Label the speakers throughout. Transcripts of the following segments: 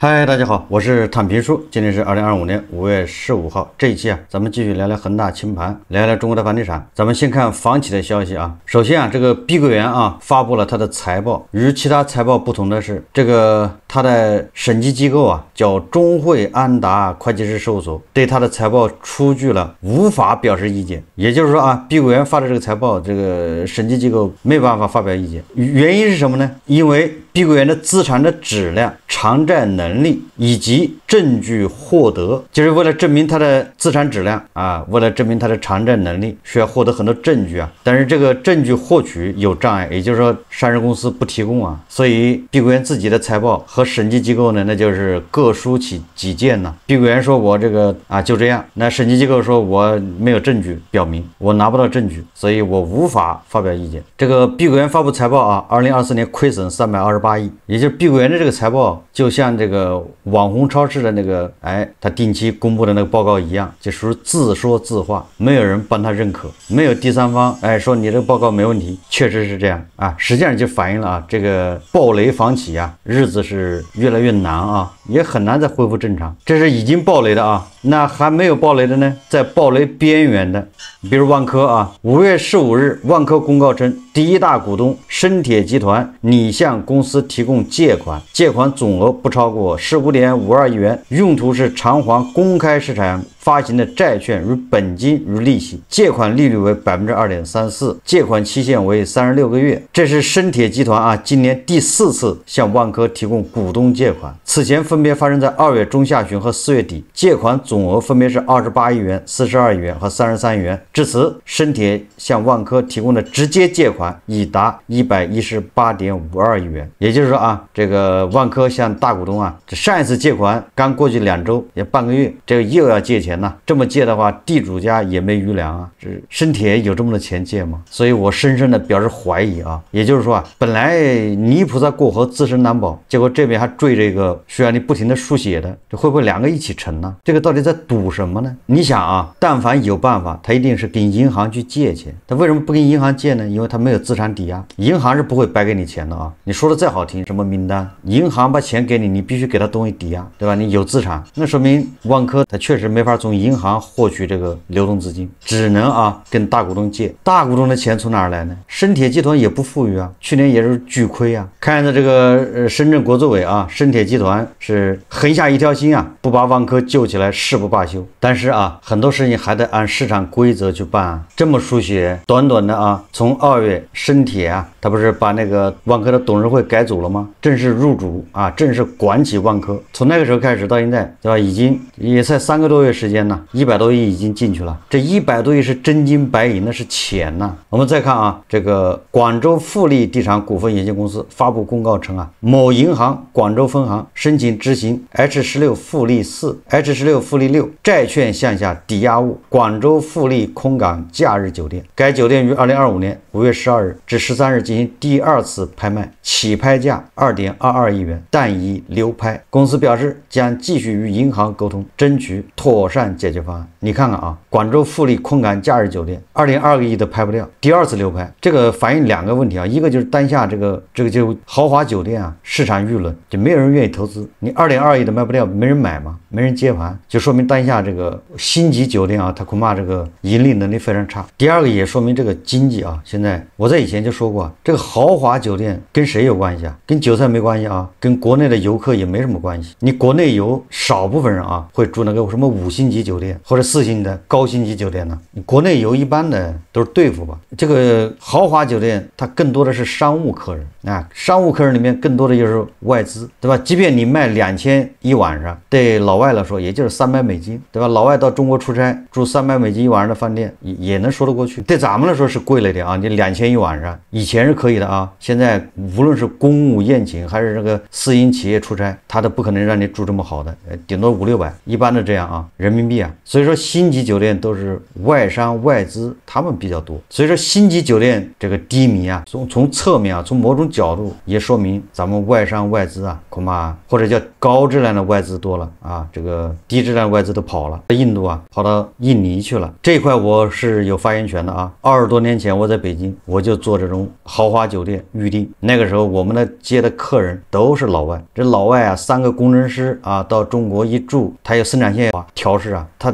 Speaker 1: 嗨，大家好，我是坦平叔。今天是2025年5月15号。这一期咱们继续聊聊恒大清盘，聊聊中国的房地产。咱们先看房企的消息啊。首先这个碧桂园发布了它的财报。与其他财报不同的是，这个它的审计机构叫中汇安达会计师事务所，对它的财报出具了无法表示意见。也就是说碧桂园发的这个财报，这个审计机构没办法发表意见。原因是什么呢？因为碧桂园的资产的质量、偿债能力以及证据获得，就是为了证明它的资产质量为了证明它的偿债能力，需要获得很多证据但是这个证据获取有障碍，也就是说上市公司不提供所以碧桂园自己的财报和审计机构呢，那就是各抒己见碧桂园说我这个就这样，那审计机构说我没有证据表明，我拿不到证据，所以我无法发表意见。这个碧桂园发布财报2024年亏损328亿，也就是碧桂园的这个财报就像这个网红超市的那个他定期公布的那个报告一样，就属于自说自话，没有人帮他认可，没有第三方说你这个报告没问题，确实是这样实际上就反映了这个暴雷房企日子是越来越难也很难再恢复正常。这是已经暴雷的那还没有暴雷的呢，在暴雷边缘的，比如万科5月15日，万科公告称，第一大股东深铁集团拟向公司提供借款，借款总额不超过15.52亿元，用途是偿还公开市场发行的债券与本金与利息，借款利率为 2.34%， 借款期限为36个月。这是深铁集团今年第4次向万科提供股东借款，此前分别发生在2月中下旬和4月底，借款总额分别是28亿元、42亿元和33亿元。至此，深铁向万科提供的直接借款已达118.52亿元。也就是说这个万科向大股东这上一次借款刚过去2周也半个月，这个又要借钱这么借的话，地主家也没余粮深铁有这么多钱借吗？所以我深深的表示怀疑也就是说本来泥菩萨过河自身难保，结果这边还坠这个需要你不停的输血的，这会不会两个一起沉呢？这个到底在赌什么呢？你想但凡有办法，他一定是跟银行去借钱。他为什么不跟银行借呢？因为他没有资产抵押，银行是不会白给你钱的你说的再好听，什么名单，银行把钱给你，你必须给他东西抵押，对吧？你有资产，那说明万科他确实没法从银行获取这个流动资金，只能跟大股东借。大股东的钱从哪儿来呢？深铁集团也不富裕去年也是巨亏看着这个深圳国资委深铁集团是横下一条心不把万科救起来誓不罢休。但是很多事情还得按市场规则去办这么输血，短短的从2月深铁他不是把那个万科的董事会改组了吗？正式入主正式管起万科。从那个时候开始到现在，对吧？已经也才3个多月时间100多亿已经进去了。这100多亿是真金白银，那是钱我们再看这个广州富力地产股份有限公司发布公告称某银行广州分行申请执行 H16 富力4、H16 富力6债券项下抵押物广州富力空港假日酒店。该酒店于2025年5月12日至13日进行第2次拍卖，起拍价2.22亿元，但已流拍。公司表示将继续与银行沟通，争取妥善解决方案。你看看广州富力空港假日酒店2.2个亿都拍不掉，第2次流拍，这个反映2个问题一个就是当下这个就豪华酒店市场舆论就没有人愿意投资，你2.2亿都卖不掉，没人买嘛，没人接盘，就说明当下这个星级酒店它恐怕这个盈利能力非常差。第2个也说明这个经济现在我在以前就说过这个豪华酒店跟谁有关系跟韭菜没关系跟国内的游客也没什么关系。你国内有少部分人会住那个什么5星级酒店或者4星的高星级酒店呢？你国内游一般的都是对付吧。这个豪华酒店它更多的是商务客人商务客人里面更多的就是外资，对吧？即便你卖2000一晚上，对老外来说也就是300美金，对吧？老外到中国出差住300美金一晚上的饭店也能说得过去。对咱们来说是贵了一点你2000一晚上以前是可以的现在无论是公务宴请还是这个私营企业出差，他都不可能让你住这么好的，顶多500-600，一般的这样人民币所以说星级酒店都是外商外资他们比较多，所以说星级酒店这个低迷从侧面从某种角度也说明咱们外商外资恐怕或者叫高质量的外资多了这个低质量岸外资都跑了，印度啊跑到印尼去了。这一块我是有发言权的啊。20多年前我在北京，我就做这种豪华酒店预订，那个时候我们的接的客人都是老外，这老外啊3个工程师啊到中国一住，他有生产线调试啊，他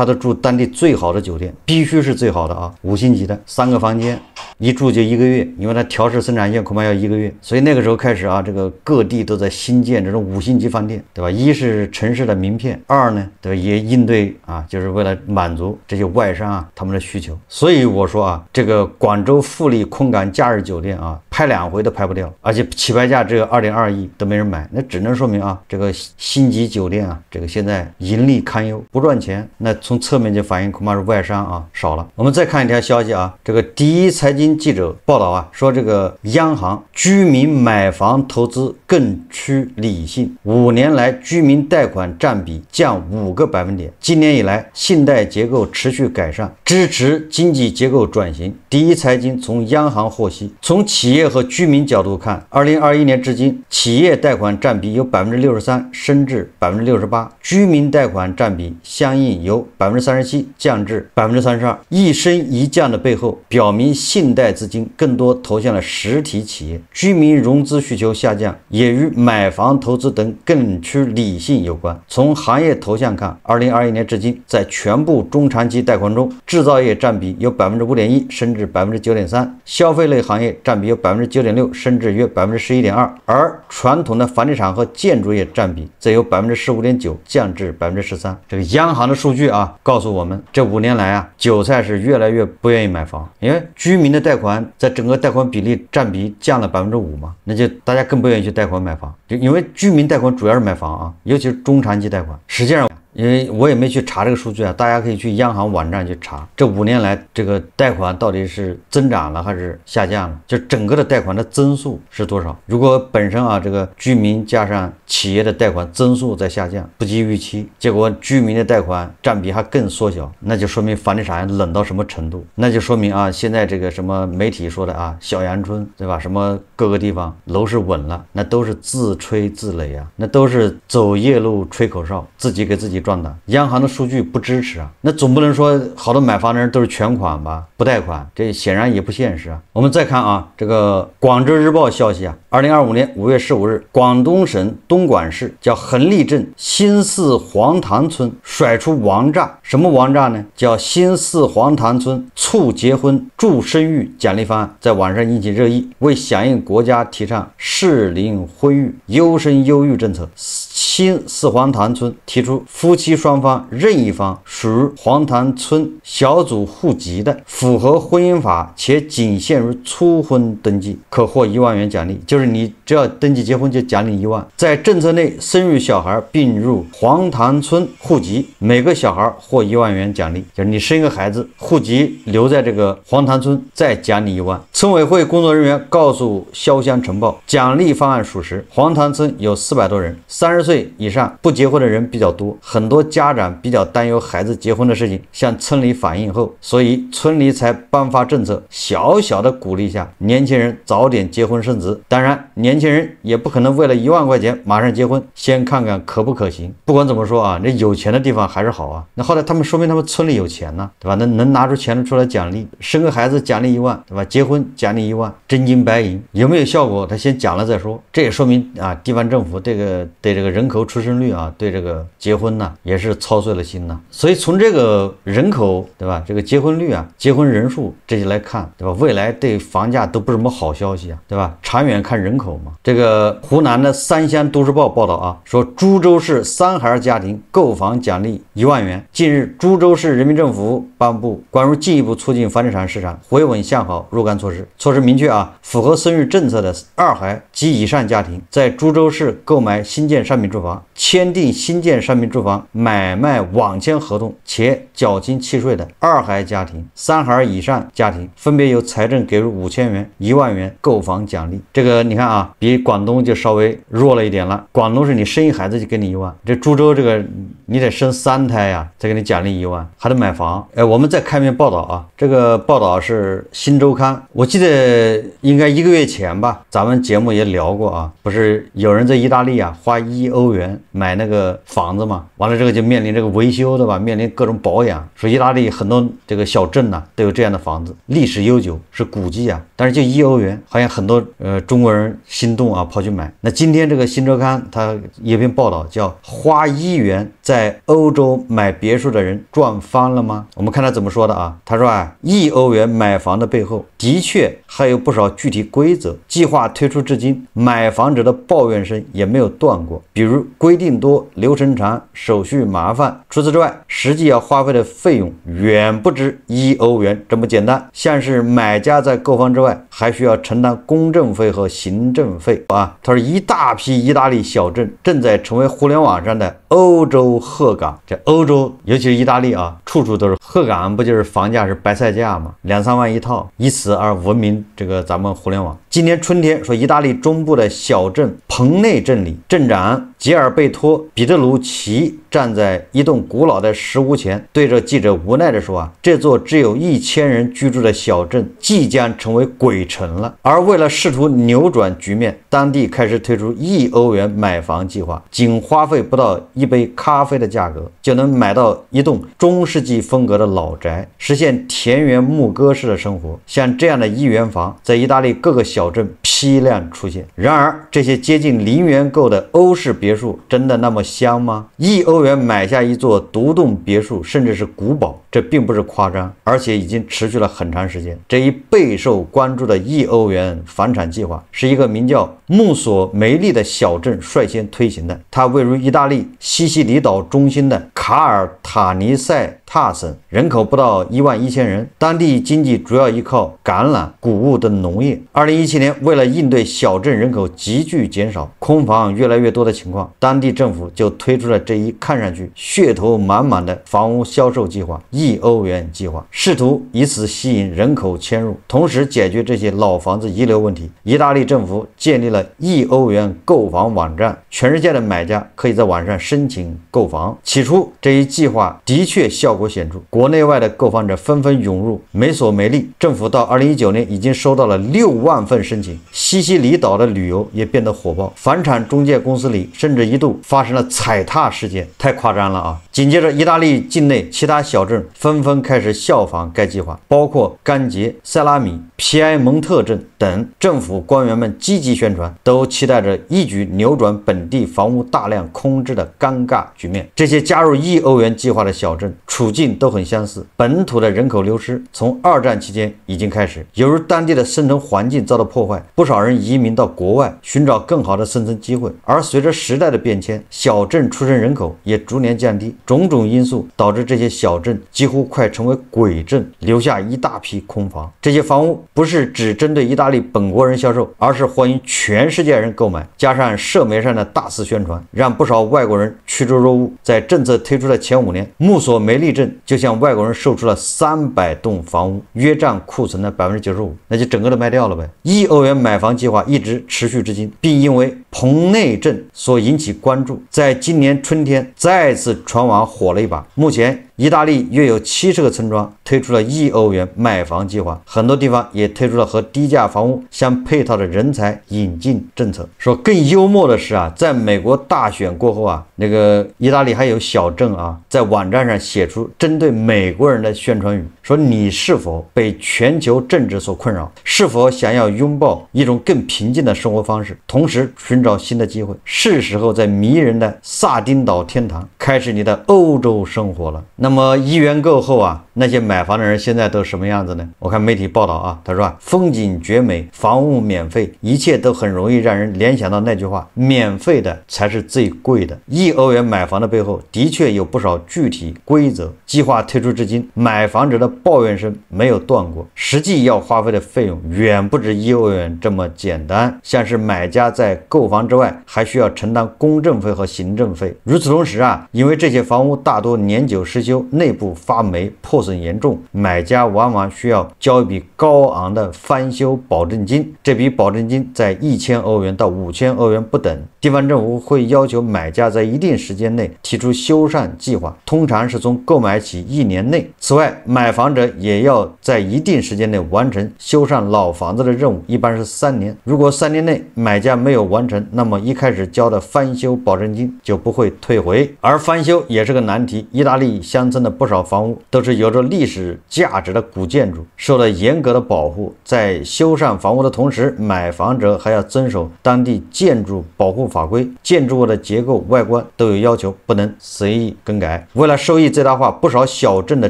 Speaker 1: 的住当地最好的酒店，必须是最好的啊，5星级的，3个房间，一住就1个月，因为他调试生产线恐怕要1个月，所以那个时候开始啊，这个各地都在新建这种5星级饭店，对吧？一是城市的名片，二呢，对吧，也应对啊，就是为了满足这些外商啊他们的需求。所以我说啊，这个广州富力空港假日酒店啊，拍2回都拍不掉，而且起拍价只有2.2亿都没人买，那只能说明啊，这个星级酒店啊，这个现在盈利堪忧，不赚钱。那从侧面就反映恐怕是外商啊少了。我们再看一条消息啊，这个第一财经记者报道啊，说这个央行居民买房投资更趋理性，5年来居民贷款占比降5个百分点，今年以来信贷结构持续改善，支持经济结构转型。第一财经从央行获悉，从企业和居民角度看，2021年至今，企业贷款占比由63%升至68%，居民贷款占比相应由37%降至32%。一升一降的背后，表明信贷资金更多投向了实体企业，居民融资需求下降，也与买房投资等更趋理性有关。从行业头向看，2021年至今，在全部中长期贷款中，制造业占比由5.1%升至9.3%，消费类行业占比由9.6%升至约11.2%，而传统的房地产和建筑业占比则由15.9%降至13%。这个央行的数据啊，告诉我们，这5年来啊，韭菜是越来越不愿意买房，因为居民的贷款在整个贷款比例占比降了5%嘛，那就大家更不愿意去贷款买房，就因为居民贷款主要是买房啊，尤其是中长期贷款。实际上，因为我也没去查这个数据啊，大家可以去央行网站去查，这5年来这个贷款到底是增长了还是下降了，就整个的贷款的增速是多少。如果本身啊这个居民加上企业的贷款增速在下降，不及预期，结果居民的贷款占比还更缩小，那就说明房地产冷到什么程度，那就说明啊现在这个什么媒体说的啊小阳春，对吧，什么各个地方楼市稳了，那都是自吹自擂啊，那都是走夜路吹口哨，自己给自己壮胆。央行的数据不支持啊，那总不能说好多买房的人都是全款吧，不贷款，这显然也不现实啊。我们再看啊，这个广州日报消息啊，2025年5月15日，广东省东莞市叫横立镇新四黄塘村甩出王炸，什么王炸呢？叫新四黄塘村促结婚助生育奖励方案，在网上引起热议。为响应国家提倡适龄婚育、优生优育政策，新四黄塘村提出，夫妻双方任一方属于黄塘村小组户籍的，符合婚姻法且仅限于初婚登记，可获1万元奖励。就是你只要登记结婚就奖励1万。在政策内生育小孩并入黄塘村户籍，每个小孩获1万元奖励，就是你生一个孩子，户籍留在这个黄塘村，再奖励1万。村委会工作人员告诉潇湘晨报，奖励方案属实，黄塘村有400多人，30岁以上不结婚的人比较多，很多家长比较担忧孩子结婚的事情，向村里反映后，所以村里才颁发政策，小小的鼓励下年轻人早点结婚生子。当然，年轻人也不可能为了1万块钱马上结婚，先看看可不可行。不管怎么说啊，那有钱的地方还是好啊。那后来他们说明他们村里有钱呢，对吧？那能拿出钱出来奖励，生个孩子奖励1万，对吧？结婚奖励1万，真金白银，有没有效果？他先讲了再说。这也说明啊，地方政府对这个人口出生率啊，对这个结婚呢也是操碎了心呐。所以从这个人口，对吧？这个结婚率啊，结婚人数这些来看，对吧？未来对房价都不是什么好消息啊，对吧？长远看人口嘛。这个湖南的三湘都市报报道啊，说株洲市3孩家庭购房奖励1万元。近日，株洲市人民政府颁布关于进一步促进房地产市场回稳向好若干措施。措施明确啊，符合生育政策的2孩及以上家庭，在株洲市购买新建商品住房、签订新建商品住房买卖网签合同且缴清契税的2孩家庭、3孩以上家庭，分别由财政给予5000元、1万元购房奖励。这个你看啊，比广东就稍微弱了一点了。广东是你生一孩子就给你1万，这株洲这个你得生3胎呀，再给你奖励1万，还得买房。我们再看一遍报道啊，这个报道是新周刊，我记得应该1个月前吧，咱们节目也聊过啊，不是有人在意大利啊花1欧元买那个房子嘛，完了这个就面临这个维修，对吧？面临各种保养。说意大利很多这个小镇都有这样的房子，历史悠久，是古迹啊。但是就1欧元，好像很多中国人心动啊，跑去买。那今天这个新周刊它有篇报道叫花1元在欧洲买别墅的人赚翻了吗？我们看他怎么说的啊？他说1欧元买房的背后的确还有不少具体规则，计划推出至今，买房者的抱怨声也没有断过。比如规定多、流程长、手续麻烦。除此之外，实际要花费的费用远不止1欧元这么简单。像是买家在购房之外，还需要承担公证费和行政费啊。他说，一大批意大利小镇正在成为互联网上的欧洲鹤岗。这欧洲，尤其是意大利啊，处处都是鹤岗，不就是房价是白菜价吗？2、3万一套，以此而闻名这个咱们互联网。今年春天，说意大利中部的小镇彭内镇里，镇长吉尔贝托·彼得鲁奇站在一栋古老的石屋前，对着记者无奈地说这座只有1000人居住的小镇即将成为鬼城了。而为了试图扭转局面，当地开始推出1欧元买房计划，仅花费不到一杯咖啡的价格，就能买到一栋中世纪风格的老宅，实现田园牧歌式的生活。像这样的1元房，在意大利各个小镇批量出现。然而，这些接近0元购的欧式别墅真的那么香吗？1欧元买下一座独栋别墅，甚至是古堡，这并不是夸张，而且已经持续了很长时间。这一备受关注的1欧元房产计划，是一个名叫穆索梅利的小镇率先推行的。它位于意大利西西里岛中心的卡尔塔尼塞塔省，人口不到11000人，当地经济主要依靠橄榄、谷物等农业。2017年，为了应对小镇人口急剧减少、空房越来越多的情况，当地政府就推出了这一看上去噱头满满的房屋销售计划1欧元计划，试图以此吸引人口迁入，同时解决这些老房子遗留问题。意大利政府建立了1欧元购房网站，全世界的买家可以在网上申请购房。起初，这一计划的确效果显著，国内外的购房者纷纷涌入。美索梅利政府到2019年已经收到了6万份申请。西西里岛的旅游也变得火爆，房产中介公司里甚至一度发生了踩踏事件，太夸张了啊！紧接着，意大利境内其他小镇纷纷开始效仿该计划，包括甘杰、塞拉米、皮埃蒙特镇等。政府官员们积极宣传，都期待着一举扭转本地房屋大量空置的尴尬局面。这些加入1欧元计划的小镇处境都很相似，本土的人口流失从2战期间已经开始，由于当地的生存环境遭到破坏，不少人移民到国外寻找更好的生存机会。而随着时代的变迁，小镇出生人口也逐年降低，种种因素导致这些小镇几乎快成为鬼镇，留下一大批空房。这些房屋不是只针对意大利本国人销售，而是欢迎全世界人购买。加上社媒上的大肆宣传，让不少外国人趋之若鹜。在政策推出的前5年，穆索梅利镇就向外国人售出了300栋房屋，约占库存的95%，那就整个都卖掉了呗。1欧元买房计划一直持续至今，并因为彭内镇所引起关注，在今年春天再次传网火了一把。目前意大利约有70个村庄推出了1欧元买房计划，很多地方也推出了和低价房屋相配套的人才引进政策。说更幽默的是在美国大选过后那个意大利还有小镇在网站上写出针对美国人的宣传语，说你是否被全球政治所困扰，是否想要拥抱一种更平静的生活方式，同时寻找新的机会，是时候在迷人的萨丁岛天堂开始你的欧洲生活了。那么1元购后那些买房的人现在都什么样子呢？我看媒体报道他说风景绝美，房屋免费，一切都很容易让人联想到那句话，免费的才是最贵的。1欧元买房的背后的确有不少具体规则，计划推出至今，买房者的抱怨声没有断过，实际要花费的费用远不止1欧元这么简单。像是买家在购房之外，还需要承担公证费和行政费。与此同时因为这些房屋大多年久失修，内部发霉破损严重，买家往往需要交一笔高昂的翻修保证金，这笔保证金在1000欧元到5000欧元不等。地方政府会要求买家在一定时间内提出修缮计划，通常是从购买起1年内。此外，买房者也要在一定时间内完成修缮老房子的任务，一般是3年。如果3年内买家没有完成，那么一开始交的翻修保证金就不会退回。而翻修也是个难题，意大利乡村的不少房屋都是有着历史价值的古建筑，受到严格的保护。在修缮房屋的同时，买房者还要遵守当地建筑保护法规，建筑物的结构、外观都有要求，不能随意更改。为了收益最大化，不少小镇的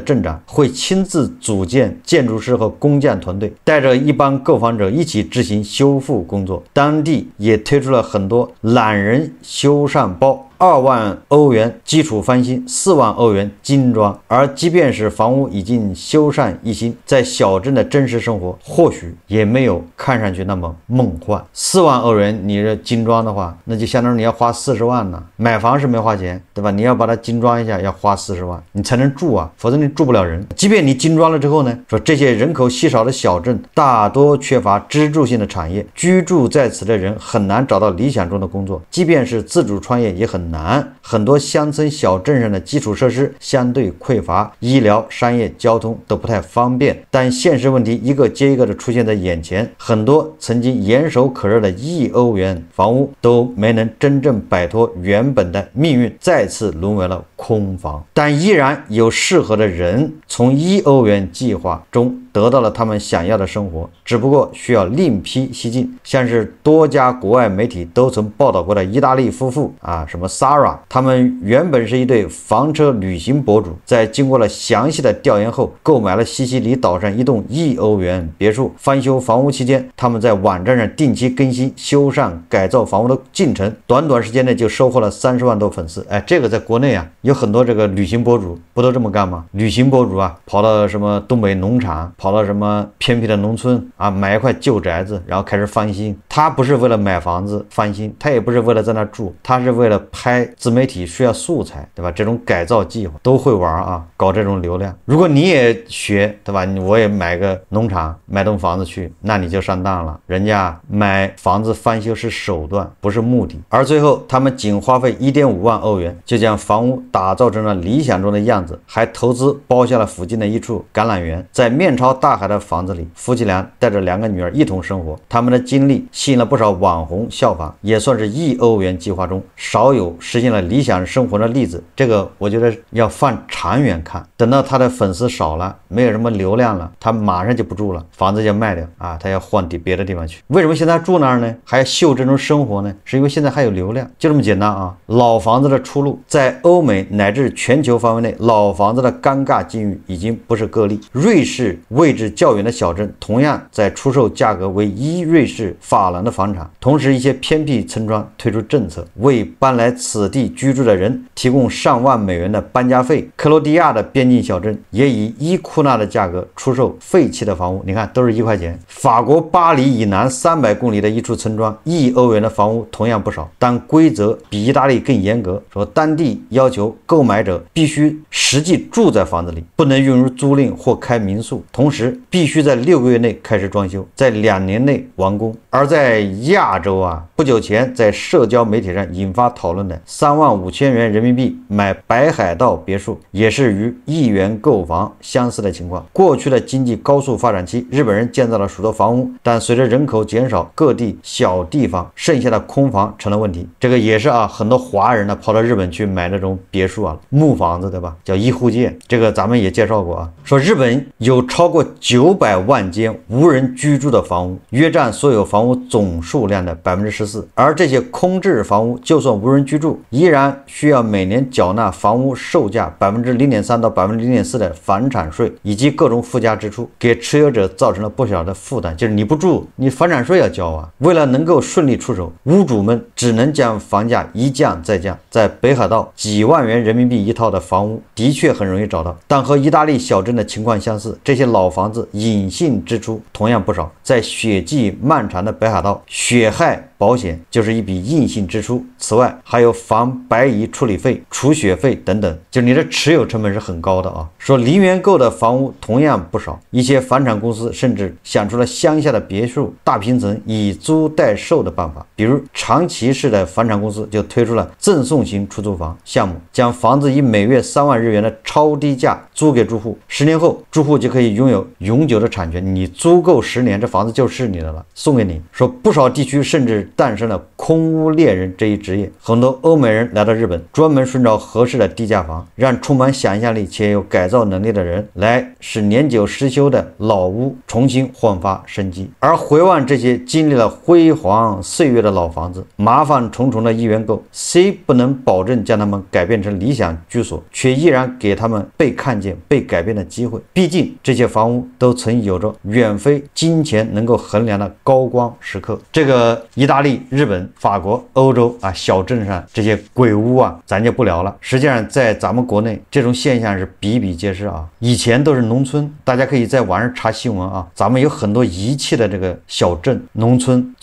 Speaker 1: 镇长会亲自组建建筑师和工匠团队，带着一帮购房者一起执行修复工作。当地也推出了很多懒人修缮包，2万欧元基础翻新，4万欧元精装。而即便是房屋已经修缮一新，在小镇的真实生活或许也没有看上去那么梦幻。4万欧元你这精装的话，那就相当于你要花40万呢。买房是没花钱，对吧？你要把它精装一下要花40万，你才能住啊，否则你住不了人。即便你精装了之后呢，说这些人口稀少的小镇大多缺乏支柱性的产业，居住在此的人很难找到理想中的工作，即便是自主创业也很难。很多乡村小镇上的基础设施相对匮乏，医疗、商业、交通都不太方便，但现实问题一个接一个的出现在眼前，很多曾经炙手可热的1欧元房屋都没能真正摆脱原本的命运，再次沦为了空房。但依然有适合的人从1欧元计划中得到了他们想要的生活，只不过需要另辟蹊径。像是多家国外媒体都曾报道过的意大利夫妇什么 Sarah， 他们原本是一对房车旅行博主，在经过了详细的调研后，购买了西西里岛上一栋1欧元别墅。翻修房屋期间，他们在网站上定期更新修缮改造房屋的进程，短短时间内就收获了30万多粉丝。这个在国内有很多这个旅行博主不都这么干吗？旅行博主跑到什么东北农场，跑到什么偏僻的农村买一块旧宅子，然后开始翻新。他不是为了买房子翻新，他也不是为了在那住，他是为了拍自媒体需要素材，对吧？这种改造计划都会玩搞这种流量。如果你也学，对吧？我也买个农场，买栋房子去，那你就上当了。人家买房子翻修是手段，不是目的。而最后他们仅花费1.5万欧元就将房屋打造成了理想中的样子，还投资包下了附近的一处橄榄园。在面朝大海的房子里，夫妻俩带着2个女儿一同生活。他们的经历吸引了不少网红效仿，也算是1欧元计划中少有实现了理想生活的例子。这个我觉得要放长远看，等到他的粉丝少了，没有什么流量了，他马上就不住了，房子就卖掉他要换别的地方去。为什么现在住那儿呢？还要秀这种生活呢？是因为现在还有流量，就这么简单老房子的出路，在欧美乃至全球范围内，老房子的尴尬境遇已经不是个例。瑞士位置较远的小镇同样在出售价格为1瑞士法郎的房产，同时一些偏僻村庄推出政策，为搬来此地居住的人提供上万美元的搬家费。克罗地亚的边境小镇也以1库纳的价格出售废弃的房屋，你看都是1块钱。法国巴黎以南300公里的一处村庄，1欧元的房屋同样不少，但规则比意大利更严格，说当地要求购买者必须实际住在房子里，不能用于租赁或开民宿，同时必须在6个月内开始装修，在2年内完工。而在亚洲不久前在社交媒体上引发讨论的3万5千元人民币买北海道别墅，也是与1元购房相似的情况。过去的经济高速发展期，日本人建造了许多房屋，但随着人口减少，各地小地方剩下的空房成了问题。这个也是很多华人跑到日本去买那种别墅木房子，对吧？叫一户建，这个咱们也介绍过说日本有超过900万间无人居住的房屋，约占所有房屋总数量的14%。而这些空置房屋就算无人居住，依然需要每年缴纳房屋售价0.3%到0.4%的房产税以及各种附加支出，给持有者造成了不小的负担。就是你不住，你房产税要交为了能够顺利出手，屋主们只能将房价一降再降。在北海道，几万元人民币一套的房屋的确很容易找到，但和意大利小镇的情况相似，这些老房子隐性支出同样不少。在雪季漫长的北海道，雪害保险就是一笔硬性支出。此外，还有房白蚁处理费、除雪费等等，就是你的持有成本是很高的啊。说零元购的房屋同样不少，一些房产公司甚至想出了乡下的别墅、大平层以租代售的办法，比如长崎市的房产公司就推出了赠送型出租房项目，将房子以每月3万日元的超低价租给住户，10年后住户就可以拥有永久的产权，你租够10年，这房子就是你的了，送给你。说不少地区甚至诞生了空屋猎人这一职业，很多欧美人来到日本，专门寻找合适的低价房，让充满想象力且有改造能力的人来使年久失修的老屋重新焕发生机。而回望这些经历了辉煌岁月的老房子，麻烦重重的一元购，谁不能保证将他们改变成理想居所，却依然给他们被看见、被改变的机会？毕竟这些房屋都曾有着远非金钱能够衡量的高光时刻。这个意大利、日本、法国、欧洲啊，小镇上这些鬼屋啊，咱就不聊了。实际上，在咱们国内，这种现象是比比皆是啊。以前都是农村，大家可以在网上查新闻啊，咱们有很多遗弃的这个小镇、农村、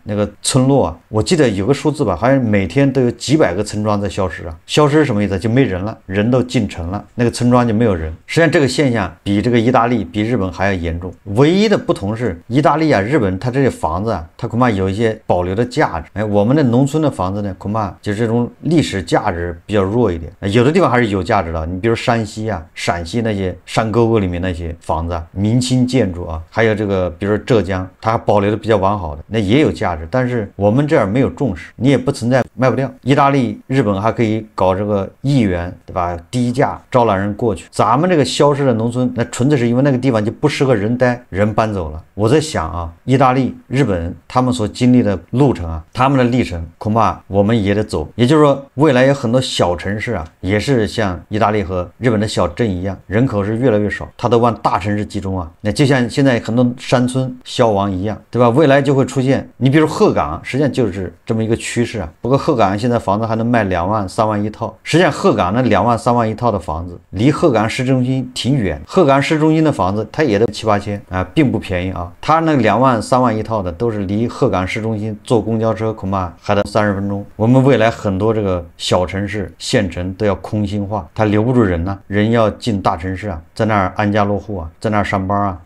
Speaker 1: 那个村落啊。我记得有个数字吧，好像每天都有几百个村庄在消失啊。消失是什么意思？就没人了，人都进城了，那个村庄就没有人。实际上，这个现象比这个意大利、比日本还要严重。唯一的不同是，意大利啊、日本，它这些房子啊，它恐怕有一些保留的价值。哎，我们的农村的房子呢，恐怕就这种历史价值比较弱一点。有的地方还是有价值的，你比如山西啊、陕西那些山沟沟里面那些房子啊，明清建筑啊，还有这个比如说浙江，它保留的比较完好的，那也有价值。但是我们这儿没有重视，你也不存在卖不掉。意大利、日本还可以搞这个1元，对吧？低价招揽人过去。咱们这个消失的农村，那纯粹是因为那个地方就不适合人待，人搬走了。我在想啊，意大利、日本他们所经历的路程啊，他们的历程恐怕我们也得走。也就是说，未来有很多小城市啊，也是像意大利和日本的小镇一样，人口是越来越少，它都往大城市集中啊。那就像现在很多山村消亡一样，对吧？未来就会出现，你比如鹤岗，实际上就是这么一个趋势啊。不过鹤岗现在房子还能卖2万、3万一套，实际上鹤岗那2万、3万一套的房子，离鹤岗市中心挺远。鹤岗市中心的房子，它也得7、8千啊，并不便宜啊。它那2万、3万一套的，都是离鹤岗市中心坐公交车恐怕还得30分钟。我们未来很多这个小城市、县城都要空心化，它留不住人呢，人要进大城市啊，在那儿安家落户啊，在那儿上班啊。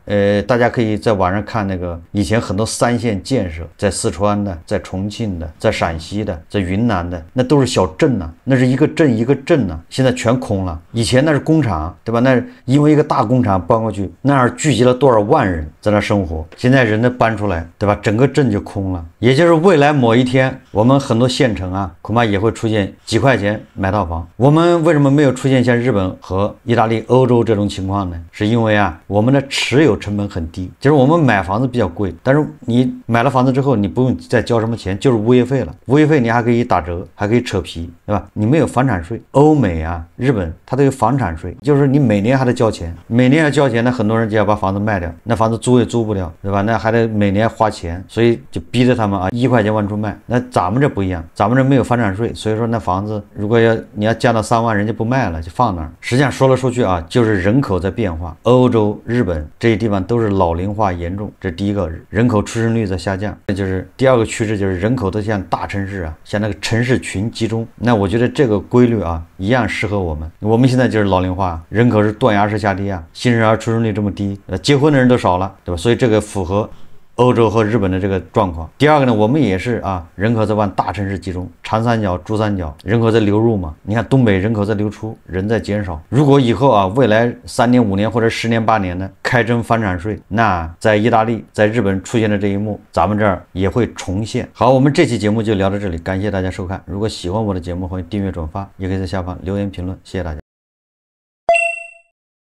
Speaker 1: 大家可以在网上看那个以前很多3线建设，在四川的、在重庆的、在陕西的、在云南的，那都是小镇呐，那是一个镇一个镇呐，现在全空了。以前那是工厂，对吧？那因为一个大工厂搬过去，那儿聚集了多少万人在那生活，现在人都搬出来，对吧？整个镇就空了。也就是未来某一天，我们很多县城啊，恐怕也会出现几块钱买套房。我们为什么没有出现像日本和意大利、欧洲这种情况呢？是因为啊，我们的持有成本很低，就是我们买房子比较贵，但是你买了房子之后，你不用再交什么钱，就是物业费了。物业费你还可以打折，还可以扯皮，对吧？你没有房产税。欧美啊、日本它都有房产税，就是你每年还得交钱，每年要交钱，那很多人就要把房子卖掉，那房子租也租不了，对吧？那还得每年花钱，所以就逼着他们啊1块钱往出卖。那咱们这不一样，咱们这没有房产税，所以说那房子如果你要降到3万，人家不卖了，就放那儿。实际上说来说去啊，就是人口在变化，欧洲、日本这些地方都是老龄化严重，这是第一个，人口出生率在下降。这就是第二个趋势，就是人口都向大城市啊，向那个城市群集中。那我觉得这个规律啊，一样适合我们。我们现在就是老龄化，人口是断崖式下跌啊，新生儿出生率这么低，结婚的人都少了，对吧？所以这个符合欧洲和日本的这个状况。第二个呢，我们也是啊，人口在往大城市集中，长三角、珠三角人口在流入嘛。你看东北人口在流出，人在减少。如果以后啊，未来3年、5年或者10年、8年呢，开征房产税，那在意大利、在日本出现的这一幕，咱们这儿也会重现。好，我们这期节目就聊到这里，感谢大家收看。如果喜欢我的节目，欢迎订阅、转发，也可以在下方留言评论，谢谢大家。